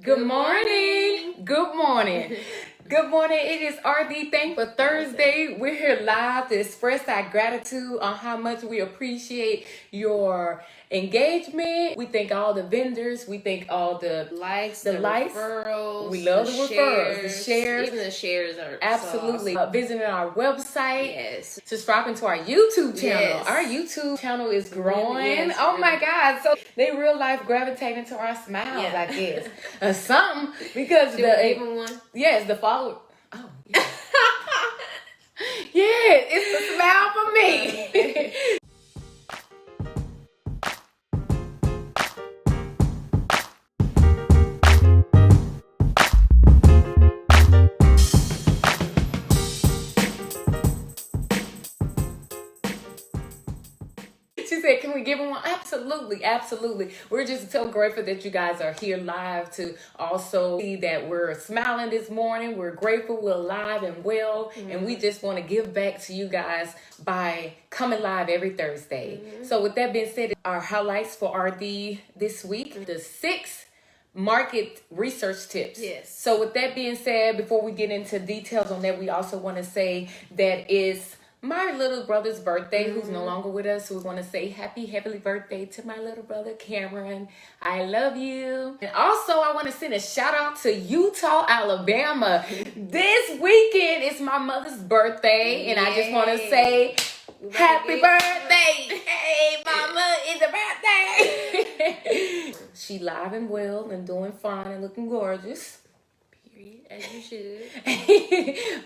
Good morning. Good morning. Good morning. It is RD Thankful Thursday. We're here live to express our gratitude on how much we appreciate your engagement. We thank all the vendors. We thank all the likes, referrals. We love the referrals, the shares. Even the shares are absolutely so awesome. Visiting our website. Yes. Subscribing to our YouTube channel. Yes. Our YouTube channel is growing. Yes, oh my God. So they real life gravitating to our smiles, I guess. Or something. Because even one. Yes, the follower. Oh, yeah. Yeah, it's the smile for me. She said, can we give him one? Absolutely, absolutely. We're just so grateful that you guys are here live to also see that we're smiling this morning. We're grateful we're alive and well. And we just want to give back to you guys by coming live every Thursday. So with that being said, our highlights for RD this week, the 6 market research tips. Yes. So with that being said, before we get into details on that, we also want to say that is my little brother's birthday, who's no longer with us. So we want to say happy birthday to my little brother, Cameron. I love you. And also, I want to send a shout out to Utah, Alabama. This weekend is my mother's birthday. And I just want to say happy birthday. Hey, mama, it's a birthday. She live and well and doing fine and looking gorgeous. As you should.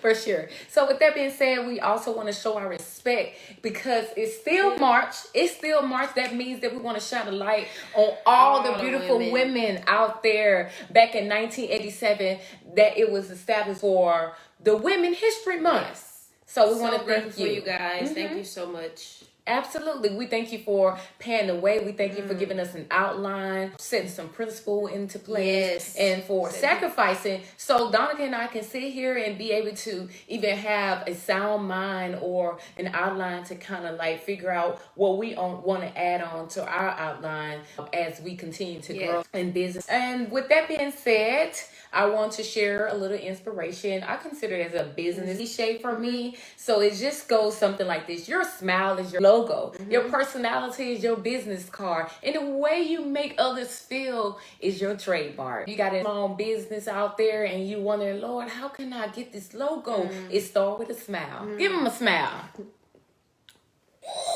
For sure. So with that being said, we also want to show our respect because it's still March. It's still March. That means that we want to shine a light on all the beautiful women out there. Back in 1987, that it was established for the Women History Month. Yes. So we want to thank you. For you guys. Thank you so much. Absolutely. We thank you for paying the way. We thank you for giving us an outline, setting some principle into place, and for sacrificing so Donica and I can sit here and be able to even have a sound mind or an outline to kind of like figure out what we want to add on to our outline as we continue to grow in business. And with that being said, I want to share a little inspiration. I consider it as a business cliche for me. So it just goes something like this. Your smile is your logo. Your personality is your business card. And the way you make others feel is your trademark. You got a small business out there and you wonder, Lord, how can I get this logo? It starts with a smile. Give them a smile.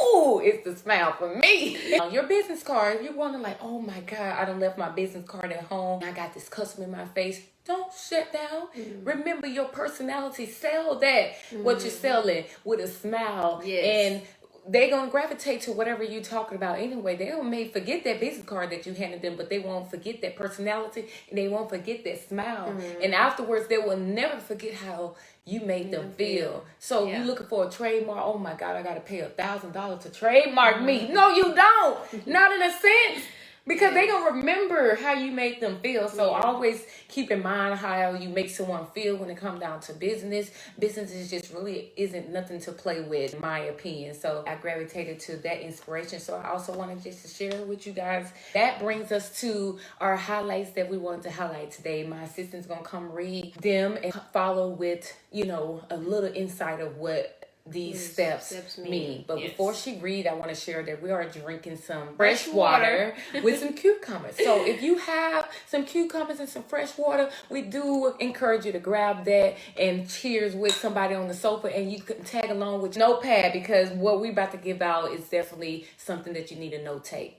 Ooh, it's the smile for me. Your business card, you're wondering like, oh my God, I done left my business card at home. I got this customer in my face. Don't shut down. Remember your personality. Sell that, what you're selling with a smile. And they're going to gravitate to whatever you're talking about anyway. They may forget that business card that you handed them, but they won't forget that personality and they won't forget that smile. And afterwards, they will never forget how you made them feel. So you're looking for a trademark. Oh my God, I got to pay $1,000 to trademark me. No, you don't. Not in a sense. Because they're going to remember how you make them feel. So always keep in mind how you make someone feel when it comes down to business. Business is just really isn't nothing to play with, in my opinion. So I gravitated to that inspiration. So I also wanted just to share with you guys. That brings us to our highlights that we wanted to highlight today. My assistant's going to come read them and follow with, a little insight of what these steps mean. But before she read, I want to share that we are drinking some fresh water with some cucumbers. So if you have some cucumbers and some fresh water, we do encourage you to grab that and cheers with somebody on the sofa, and you can tag along with notepad because what we're about to give out is definitely something that you need to notate.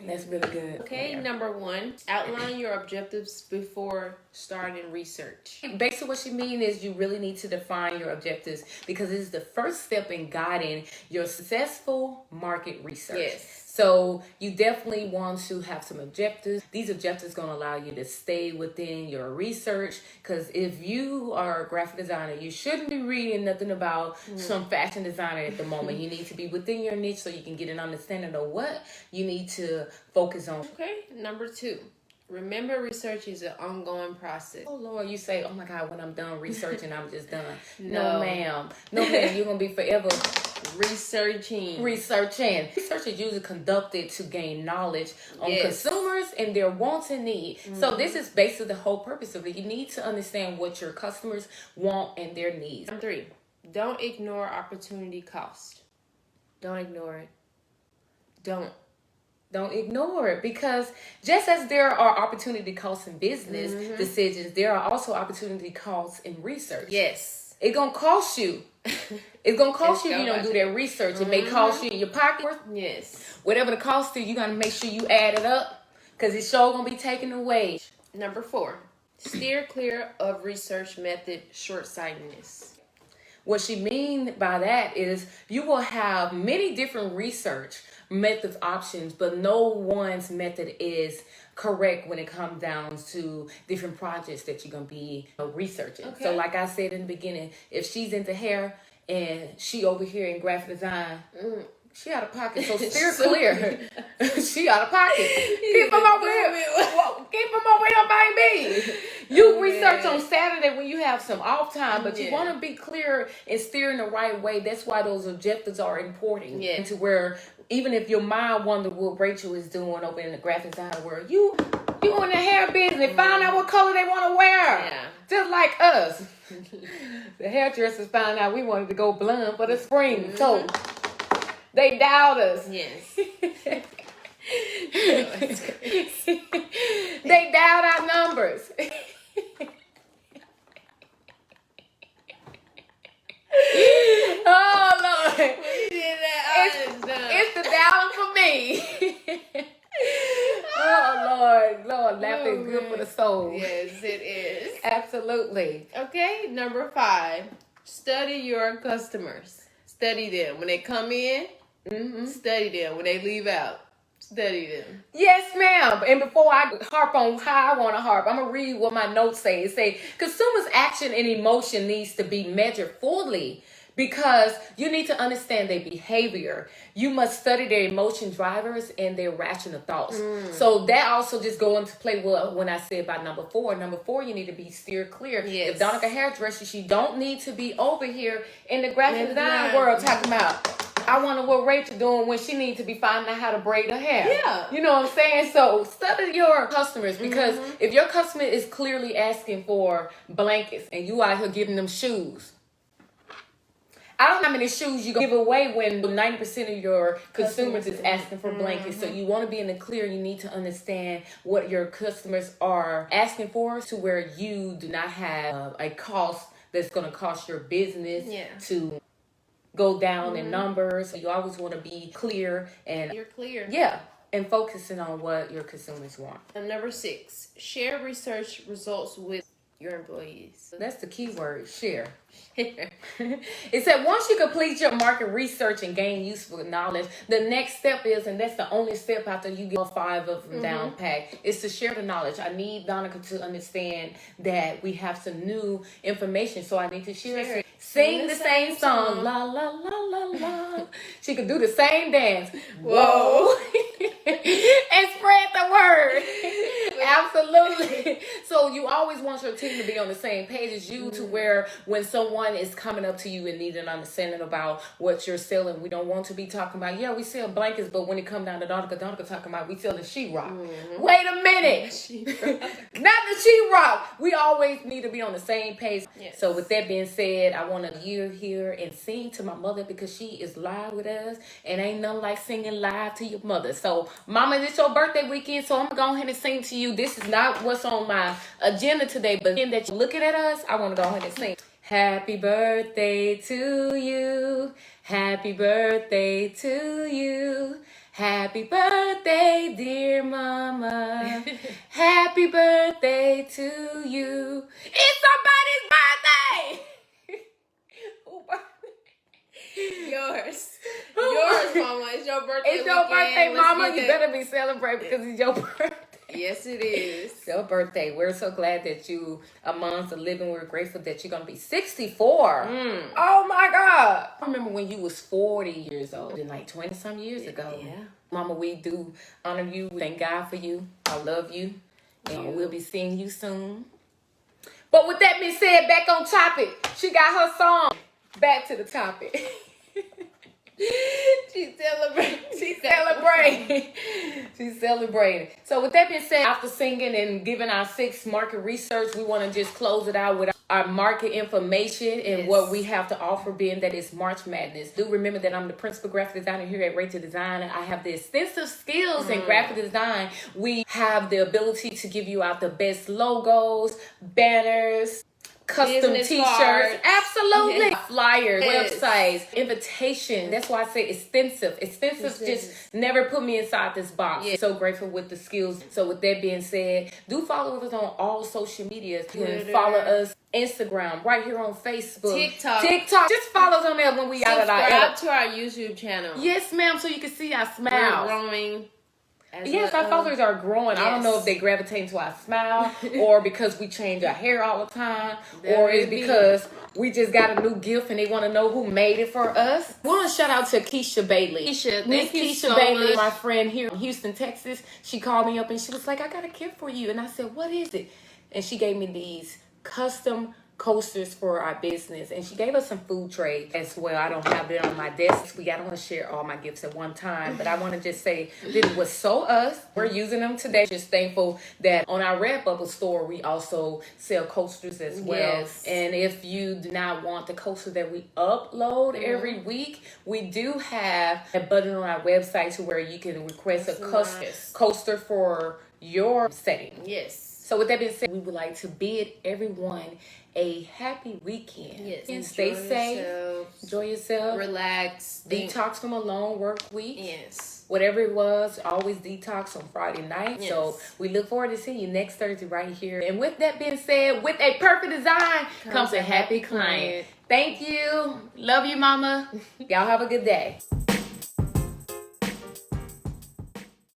That's really good. Okay, number 1, outline your objectives before starting research. Basically what she means is you really need to define your objectives because it's the first step in guiding your successful market research. Yes. So you definitely want to have some objectives. These objectives going to allow you to stay within your research because if you are a graphic designer, you shouldn't be reading nothing about some fashion designer at the moment. You need to be within your niche so you can get an understanding of what you need to focus on. Okay, number 2. Remember, research is an ongoing process. Oh, Lord, you say, oh, my God, when I'm done researching, I'm just done. No, ma'am. No, ma'am. You're going to be forever Researching. Research is usually conducted to gain knowledge on consumers and their wants and needs. So this is basically the whole purpose of it. You need to understand what your customers want and their needs. Number 3, don't ignore opportunity cost. Don't ignore it. Don't ignore it, because just as there are opportunity costs in business decisions, there are also opportunity costs in research. Yes. It's going to cost you. It's going to cost you if you don't do that research. It may cost you in your pocket. Yes. Whatever the cost is, you got to make sure you add it up, because it's sure going to be taken away. Number 4, steer clear of research method short-sightedness. What she means by that is you will have many different research method options, but no one's method is correct when it comes down to different projects that you're going to be researching. Okay. So like I said in the beginning, if she's into hair and she over here in graphic design, she out of pocket. So steer clear. She out of pocket. Keep them over here. Keep them over here, baby. You research on Saturday when you have some off time, but you want to be clear and steer in the right way. That's why those objectives are important. Yeah. To where even if your mind wonder what Rachel is doing over in the graphic design world, you in the hair business, find out what color they want to wear. Yeah. Just like us. The hairdressers found out we wanted to go blonde for the spring. So they doubt us. Yes. They doubt our numbers. Oh, Lord. We did that. It's the down for me. Oh, Lord, laughter is good for the soul. Yes, it is. Absolutely. Okay, number 5, study your customers. Study them. When they come in, study them. When they leave out, study them. Yes, ma'am. And before I harp on how I want to harp, I'm going to read what my notes say. It say, consumers' action and emotion needs to be measured fully, because you need to understand their behavior. You must study their emotion drivers and their rational thoughts. So that also just go into play well when I say about number 4. Number 4, you need to be steer clear. Yes. If Donica hairdresser, she don't need to be over here in the graphic design world talking about, I wonder what Rachel doing when she needs to be finding out how to braid her hair. Yeah. You know what I'm saying? So study your customers, because if your customer is clearly asking for blankets and you out here giving them shoes, I don't know how many shoes you gonna give away when 90% of your consumers is asking for blankets. So you want to be in the clear. You need to understand what your customers are asking for, to where you do not have a cost that's going to cost your business to go down in numbers. You always want to be clear and You're clear. yeah, and focusing on what your consumers want. And number 6, share research results with your employees. So that's the key word, share. It said once you complete your market research and gain useful knowledge, the next step is, and that's the only step after you get all 5 of them down pat, is to share the knowledge. I need Donica to understand that we have some new information, so I need to share it. Sing the same song, la la la la la. She could do the same dance. Whoa. And spread the word. Absolutely. So you always want your team to be on the same page as you, to where when someone is coming up to you and need an understanding about what you're selling, we don't want to be talking about, yeah, we sell blankets, but when it comes down to Donica talking about we selling sheetrock. Wait a minute. Not the sheetrock. We always need to be on the same page. Yes. So with that being said, I want to hear here and sing to my mother, because she is live with us, and ain't nothing like singing live to your mother. So Mama, it's your birthday weekend, so I'm going to go ahead and sing to you. This is not what's on my agenda today, but in that you're looking at us, I want to go ahead and sing. Happy birthday to you. Happy birthday to you. Happy birthday, dear Mama. Happy birthday to you. It's somebody's birthday. Yours. Yours, Mama. It's your birthday. It's your birthday, Let's Mama. get You that. better be celebrating, because it's your birthday. Yes, it is. Your birthday. We're so glad that you amongst the living. We're grateful that you're going to be 64. Oh, my God. I remember when you was 40 years old, and like 20-some years ago. Yeah. Mama, we do honor you. Thank God for you. I love you. And we'll be seeing you soon. But with that being said, back on topic. She got her song. Back to the topic. She's celebrating. She's celebrating. She's celebrating. So with that being said, after singing and giving our 6 market research, we want to just close it out with our market information and what we have to offer, being that it's March Madness. Do remember that I'm the principal graphic designer here at Rachel Design. I have the extensive skills in graphic design. We have the ability to give you out the best logos, banners, custom business t-shirts, cards. absolutely, flyers, Yes. websites, invitation. That's why I say extensive. Extensive just never put me inside this box. Yes. So grateful with the skills. So with that being said, do follow us on all social medias. You can Twitter. follow us Instagram, right here on Facebook, TikTok. Just follow us on there when we out of Subscribe to our YouTube channel. Yes, ma'am. So you can see our We're smiles. growing. Yes, our followers are growing. I don't know if they gravitate to our smile or because we change our hair all the time, or it's because we just got a new gift and they want to know who made it for us. We want to shout out to Keisha Bailey. Keisha, Miss thank you Keisha so Bailey, much. my friend here in Houston, Texas. She called me up and she was like, I got a gift for you. And I said, what is it? And she gave me these custom coasters for our business, and she gave us some food trays as well. I don't have it on my desk. I don't want to share all my gifts at one time, but I want to just say that it was so us. We're using them today. Just thankful that on our Redbubble store we also sell coasters as well. Yes. And if you do not want the coaster that we upload every week, we do have a button on our website to where you can request a coaster for your setting. Yes. So with that being said, we would like to bid everyone a happy weekend. Yes. And stay safe. Yourselves. Enjoy yourself. Relax. Detox from a long work week. Yes. Whatever it was, always detox on Friday night. Yes. So we look forward to seeing you next Thursday right here. And with that being said, with a perfect design comes a happy client. Thank you. Love you, mama. Y'all have a good day.